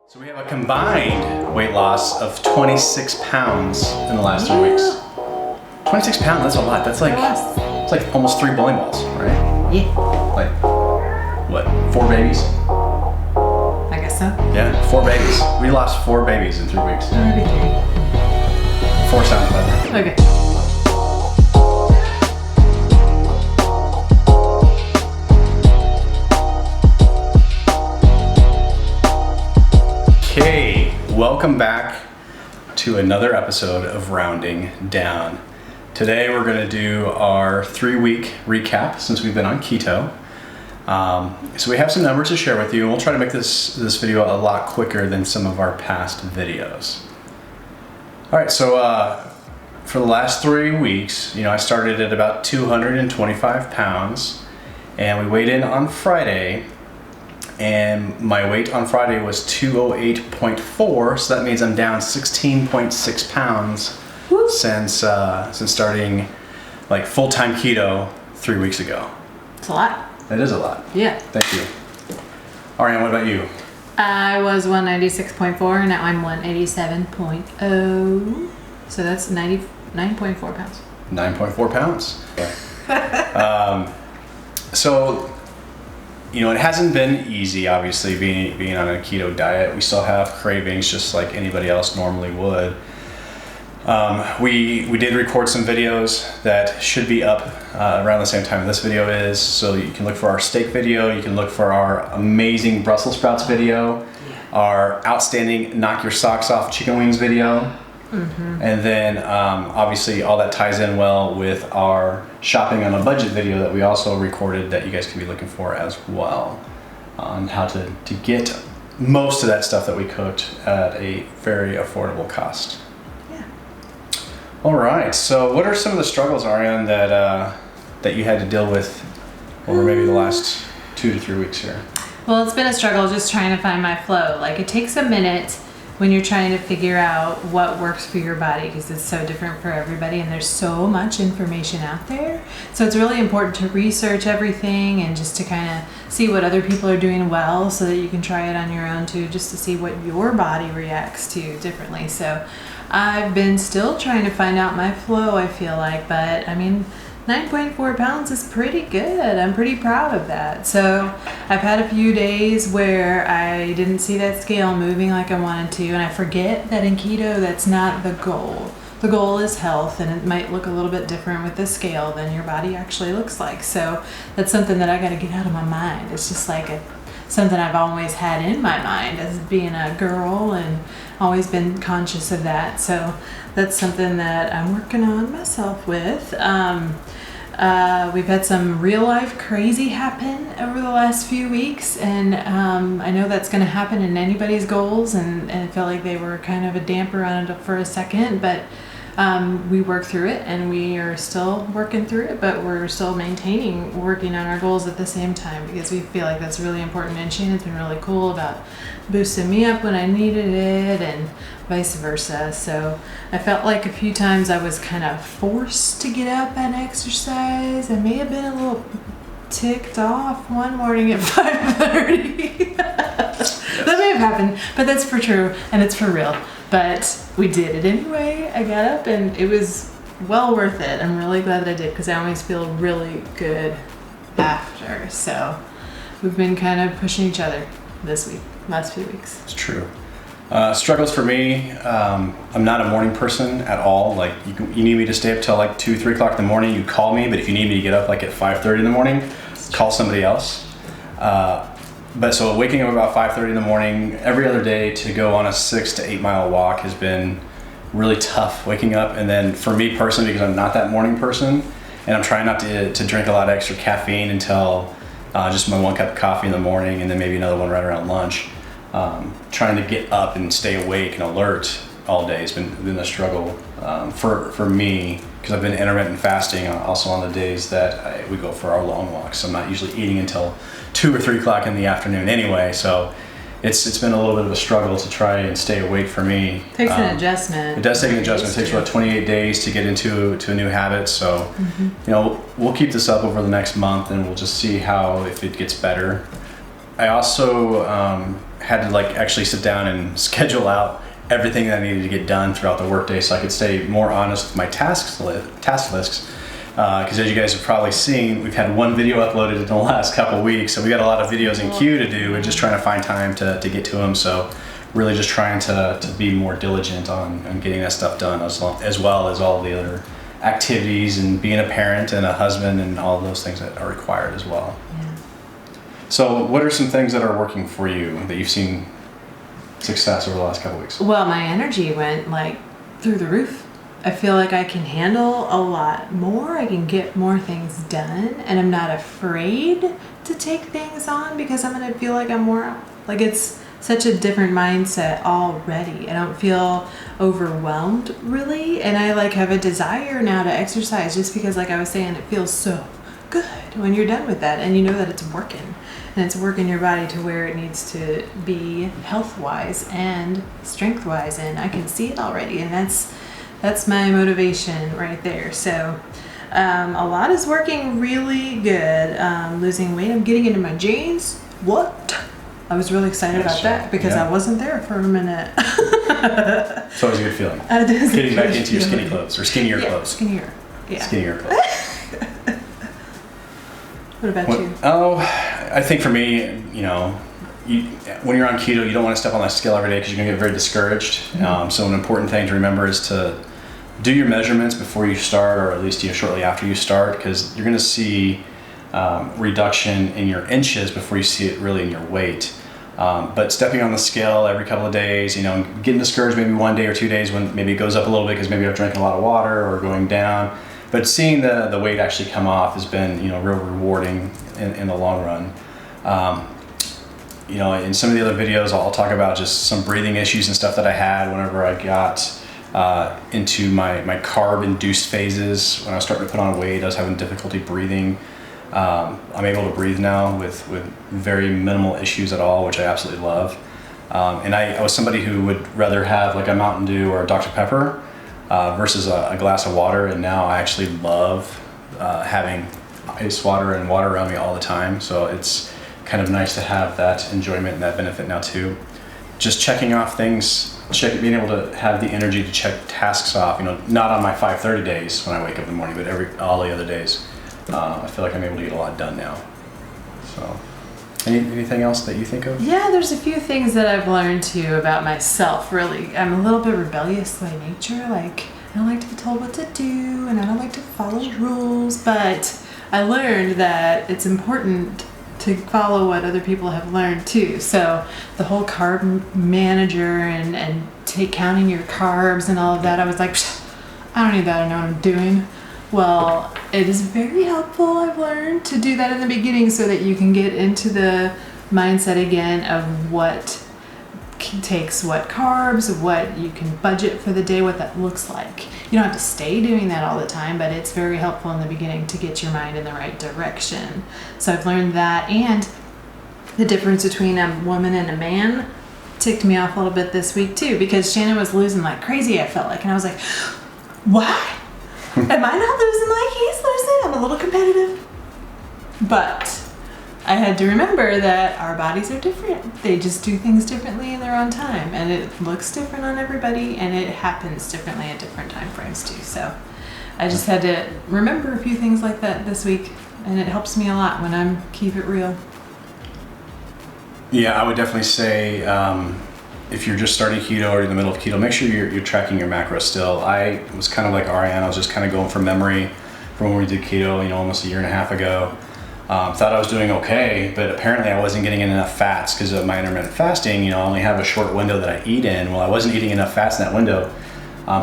So we have a combined weight loss of 26 pounds in the last 3 weeks. 26 pounds, that's a lot. That's like, it's like almost 3 bowling balls, right? Yeah. Like, what, 4 babies? I guess so. Yeah, 4 babies. We lost 4 babies in 3 weeks. Maybe 3. 4 sounds better. Okay. Okay, welcome back to another episode of Rounding Down. Today we're going to do our 3-week recap since we've been on keto. So we have some numbers to share with you, and we'll try to make this video a lot quicker than some of our past videos. All right, so for the last 3 weeks, I started at about 225 pounds, and we weighed in on Friday. And my weight on Friday was 208.4, so that means I'm down 16.6 pounds since starting like full-time keto 3 weeks ago. It's a lot. That is a lot. Yeah. Thank you. Arjan, what about you? I was 196.4 and now I'm 187.0. So that's 99.4 pounds. 9.4 pounds. So, it hasn't been easy, obviously, being on a keto diet. We still have cravings just like anybody else normally would. We did record some videos that should be up around the same time this video is. So you can look for our steak video, you can look for our amazing Brussels sprouts video, our outstanding knock your socks off chicken wings video. Mm-hmm. And then obviously all that ties in well with our shopping on a budget video that we also recorded that you guys can be looking for as well, on how to get most of that stuff that we cooked at a very affordable cost. Yeah. All right, so what are some of the struggles, Arjan, that you had to deal with over maybe the last 2 to 3 weeks here? Well, it's been a struggle just trying to find my flow. Like, it takes a minute when you're trying to figure out what works for your body, because it's so different for everybody and there's so much information out there. So it's really important to research everything and just to kind of see what other people are doing well so that you can try it on your own too, just to see what your body reacts to differently. So I've been still trying to find out my flow, I feel like, but 9.4 pounds is pretty good. I'm pretty proud of that. So I've had a few days where I didn't see that scale moving like I wanted to, and I forget that in keto that's not the goal. The goal is health, and it might look a little bit different with the scale than your body actually looks like. So that's something that I got to get out of my mind. It's just like something I've always had in my mind as being a girl and always been conscious of that. So that's something that I'm working on myself with. We've had some real life crazy happen over the last few weeks, and I know that's going to happen in anybody's goals, and I felt like they were kind of a damper on it for a second, but we worked through it, and we are still working through it, but we're still working on our goals at the same time, because we feel like that's really important. And Shannon's been really cool about boosting me up when I needed it and vice versa. So I felt like a few times I was kind of forced to get up and exercise. I may have been a little ticked off one morning at 5:30. That may have happened, but that's for true and it's for real. But we did it anyway. I got up and it was well worth it. I'm really glad that I did, because I always feel really good after. So we've been kind of pushing each other this week, last few weeks. It's true. Struggles for me, I'm not a morning person at all. Like, you need me to stay up till like 2, 3 o'clock in the morning, you call me, but if you need me to get up like at 5:30 in the morning, call somebody else. But so waking up about 5:30 in the morning every other day to go on a 6 to 8 mile walk has been really tough waking up. And then for me personally, because I'm not that morning person, and I'm trying not to drink a lot of extra caffeine until just my 1 cup of coffee in the morning and then maybe another one right around lunch. Trying to get up and stay awake and alert all day has been a struggle for me, because I've been intermittent fasting also on the days that we go for our long walks. So I'm not usually eating until 2 or 3 o'clock in the afternoon anyway. So it's been a little bit of a struggle to try and stay awake for me. It takes an adjustment. It does take an adjustment. It takes about 28 days to get into a new habit. So we'll keep this up over the next month, and we'll just see if it gets better. I also had to like actually sit down and schedule out everything that I needed to get done throughout the workday so I could stay more honest with my task lists. Because as you guys have probably seen, we've had one video uploaded in the last couple weeks, so we got a lot of videos in queue to do and just trying to find time to get to them. So really just trying to be more diligent on getting that stuff done, as well as all the other activities and being a parent and a husband and all those things that are required as well. Yeah. So what are some things that are working for you that you've seen success over the last couple weeks? Well, my energy went like through the roof. I feel like I can handle a lot more. I can get more things done, and I'm not afraid to take things on because I'm going to feel like I'm more, like it's such a different mindset already. I don't feel overwhelmed really, and I like have a desire now to exercise just because, like I was saying, it feels so good when you're done with that and you know that it's working. And it's working your body to where it needs to be health-wise and strength-wise, and I can see it already, and that's my motivation right there. So a lot is working really good. Losing weight, I'm getting into my jeans. What? I was really excited about that because I wasn't there for a minute. It's always a good feeling. Getting back into your skinny clothes or skinnier clothes. Skinnier. Yeah. Skinnier clothes. What about you? Oh, I think for me, when you're on keto, you don't want to step on that scale every day because you're going to get very discouraged. Mm-hmm. So an important thing to remember is to do your measurements before you start, or at least shortly after you start, because you're going to see reduction in your inches before you see it really in your weight. But stepping on the scale every couple of days, getting discouraged maybe 1 day or 2 days when maybe it goes up a little bit because maybe I've drinking a lot of water or going down. But seeing the weight actually come off has been, real rewarding in the long run. In some of the other videos, I'll talk about just some breathing issues and stuff that I had whenever I got into my carb-induced phases. When I was starting to put on weight, I was having difficulty breathing. I'm able to breathe now with very minimal issues at all, which I absolutely love. And I was somebody who would rather have like a Mountain Dew or a Dr. Pepper versus a glass of water, and now I actually love having ice water and water around me all the time. So it's kind of nice to have that enjoyment and that benefit now too. Just checking off things, being able to have the energy to check tasks off. Not on my 5:30 days when I wake up in the morning, but all the other days. I feel like I'm able to get a lot done now. So, anything else that you think of? Yeah, there's a few things that I've learned too about myself, really. I'm a little bit rebellious by nature. Like, I don't like to be told what to do, and I don't like to follow rules, but I learned that it's important to follow what other people have learned too. So the whole carb manager and counting your carbs and all of that, I was like, I don't need that, I know what I'm doing. Well, it is very helpful, I've learned, to do that in the beginning so that you can get into the mindset again of what takes what carbs, what you can budget for the day, what that looks like. You don't have to stay doing that all the time, but it's very helpful in the beginning to get your mind in the right direction. So I've learned that, and the difference between a woman and a man ticked me off a little bit this week too, because Shannon was losing like crazy, I felt like, and I was like, what? Am I not losing like he's losing? I'm a little competitive. But I had to remember that our bodies are different. They just do things differently in their own time, and it looks different on everybody, and it happens differently at different time frames too. So I just had to remember a few things like that this week, and it helps me a lot when I'm keep it real. Yeah, I would definitely say if you're just starting keto or in the middle of keto, make sure you're tracking your macros still. I was kind of like Arjan. I was just kind of going from memory from when we did keto, almost a year and a half ago. Thought I was doing okay, but apparently I wasn't getting enough fats because of my intermittent fasting. I only have a short window that I eat in. Well, I wasn't eating enough fats in that window.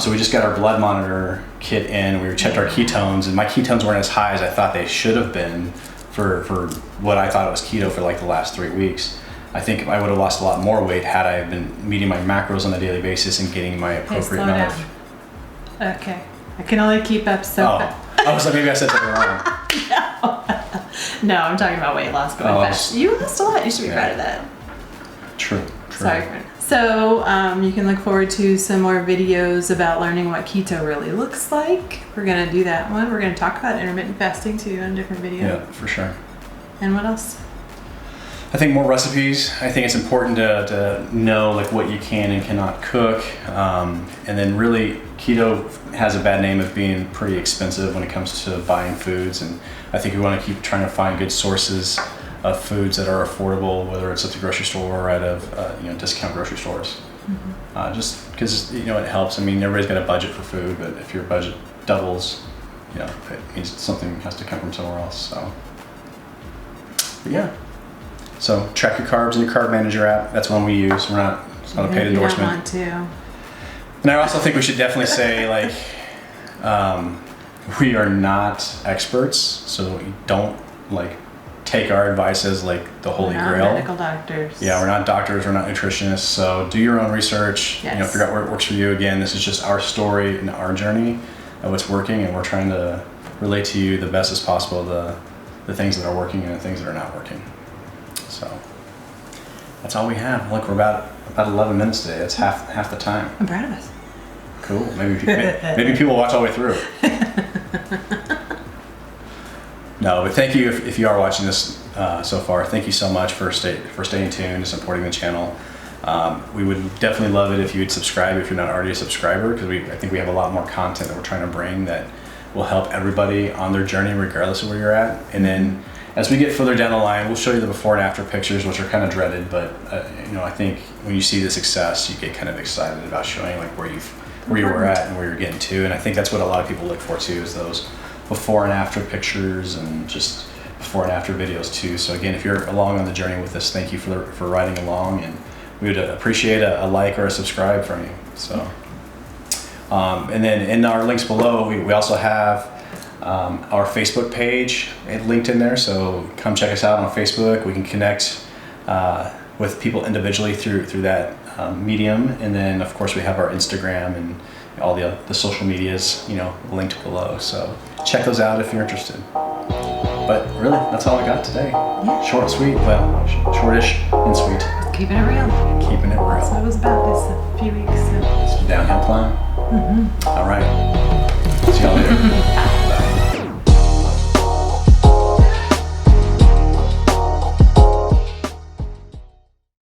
So we just got our blood monitor kit in. We checked our ketones, and my ketones weren't as high as I thought they should have been for what I thought it was keto for like the last 3 weeks. I think I would have lost a lot more weight had I been meeting my macros on a daily basis and getting my appropriate amount of... Okay. I can only keep up so fast. I was like, maybe I said something wrong. No, I'm talking about weight loss going fast. You lost a lot. You should be proud of that. True. Sorry, friend. So you can look forward to some more videos about learning what keto really looks like. We're going to do that one. We're going to talk about intermittent fasting too in a different video. Yeah, for sure. And what else? I think more recipes. I think it's important to know like what you can and cannot cook. And then really keto has a bad name of being pretty expensive when it comes to buying foods. And I think we want to keep trying to find good sources of foods that are affordable, whether it's at the grocery store or out of discount grocery stores. Just because it helps. I mean, everybody's got a budget for food, but if your budget doubles, it means something has to come from somewhere else. So, but yeah. So track your carbs in your carb manager app. That's one we use. It's not a paid endorsement. You don't want to. And I also think we should definitely say we are not experts, so don't take our advice as the holy We're not grail. medical doctors. Yeah, we're not doctors, we're not nutritionists, so do your own research. Yes. Figure out where it works for you. Again, this is just our story and our journey of what's working, and we're trying to relate to you the best as possible the things that are working and the things that are not working. So that's all we have. Look, we're about 11 minutes today. That's half the time. I'm proud of us. Cool. Maybe people watch all the way through. No, but thank you if you are watching this so far. Thank you so much for staying tuned and supporting the channel. We would definitely love it if you would subscribe if you're not already a subscriber, because I think we have a lot more content that we're trying to bring that will help everybody on their journey regardless of where you're at. And then as we get further down the line, we'll show you the before and after pictures, which are kind of dreaded, but I think when you see the success, you get kind of excited about showing where you were at and where you're getting to. And I think that's what a lot of people look for too, is those before and after pictures and just before and after videos too. So again, if you're along on the journey with us, thank you for riding along, and we would appreciate a like or a subscribe from you. So, and then in our links below, we also have our Facebook page linked in there. So come check us out on Facebook. We can connect with people individually through that medium, and then of course we have our Instagram and all the social medias linked below. So check those out if you're interested. But really, that's all I got today. Yeah. Short and sweet. Well, shortish and sweet. Keeping it real. Keeping it real. That's what it was about this few weeks. It's a downhill climb. Mm-hmm. All right. See y'all later.